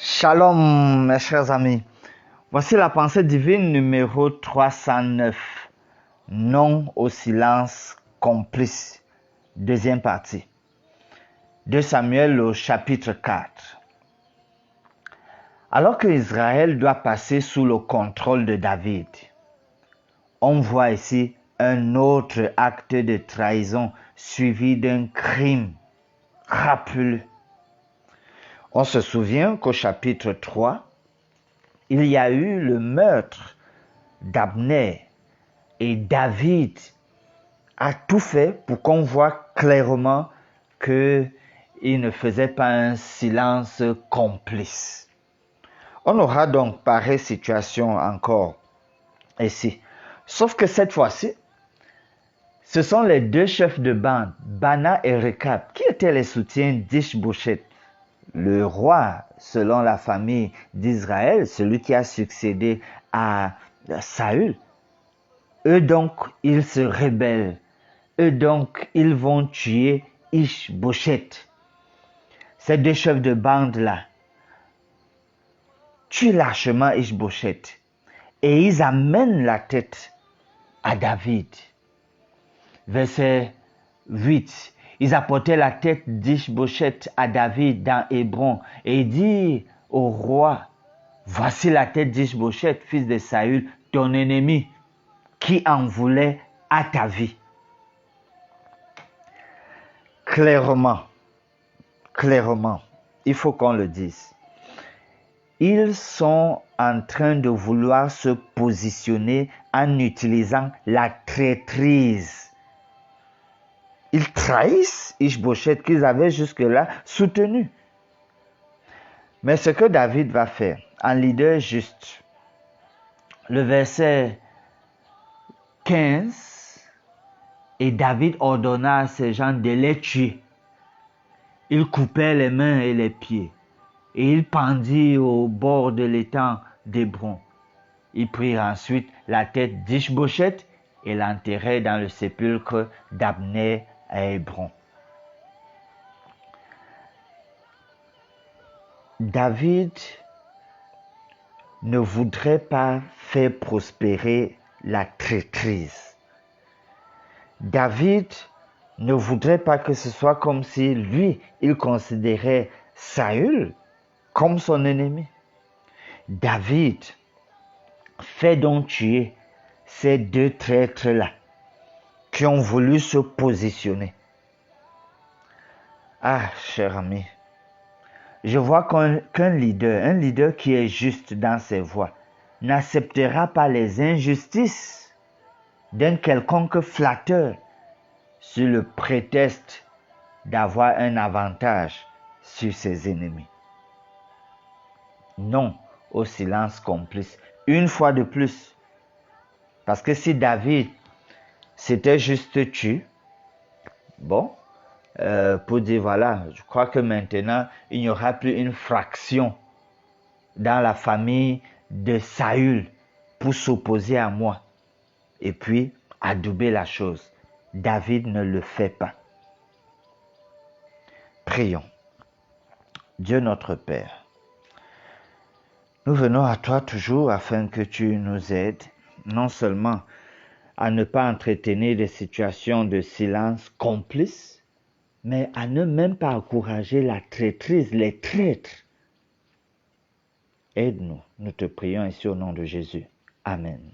Shalom mes chers amis, voici la pensée divine numéro 309, non au silence complice, deuxième partie, 2 Samuel au chapitre 4. Alors que Israël doit passer sous le contrôle de David, on voit ici un autre acte de trahison suivi d'un crime crapuleux. On se souvient qu'au chapitre 3, il y a eu le meurtre d'Abner et David a tout fait pour qu'on voit clairement qu'il ne faisait pas un silence complice. On aura donc pareille situation encore ici. Sauf que cette fois-ci, ce sont les deux chefs de bande, Bana et Rekab, qui étaient les soutiens d'Ish-Bosheth, le roi, selon la famille d'Israël, celui qui a succédé à Saül. Eux donc, ils se rebellent. Eux donc, ils vont tuer Ish-Bosheth. Ces deux chefs de bande-là tuent lâchement Ish-Bosheth et ils amènent la tête à David. Verset 8. Ils apportaient la tête d'Ish-Bosheth à David dans Hébron et il dit au roi, voici la tête d'Ish-Bosheth, fils de Saül, ton ennemi, qui en voulait à ta vie. Clairement, il faut qu'on le dise. Ils sont en train de vouloir se positionner en utilisant la traîtrise. Ils trahissent Ish-Bosheth qu'ils avaient jusque-là soutenu. Mais ce que David va faire, en leader juste, le verset 15, et David ordonna à ces gens de les tuer. Il coupait les mains et les pieds, et il pendit au bord de l'étang d'Hébron. Ils prirent ensuite la tête d'Ish-Bosheth et l'enterrèrent dans le sépulcre d'Abner à Hébron. David ne voudrait pas faire prospérer la traîtrise. David ne voudrait pas que ce soit comme si lui, il considérait Saül comme son ennemi. David fait donc tuer ces deux traîtres-là qui ont voulu se positionner. Ah, cher ami, je vois qu'un leader qui est juste dans ses voies, n'acceptera pas les injustices d'un quelconque flatteur sur le prétexte d'avoir un avantage sur ses ennemis. Non au silence complice, une fois de plus. Parce que si David s'était juste tué, pour dire voilà, je crois que maintenant, il n'y aura plus une fraction dans la famille de Saül pour s'opposer à moi. Et puis, adouber la chose. David ne le fait pas. Prions. Dieu notre Père, nous venons à toi toujours afin que tu nous aides, non seulement à ne pas entretenir des situations de silence complice, mais à ne même pas encourager la traîtrise, les traîtres. Aide-nous, nous te prions ici au nom de Jésus. Amen.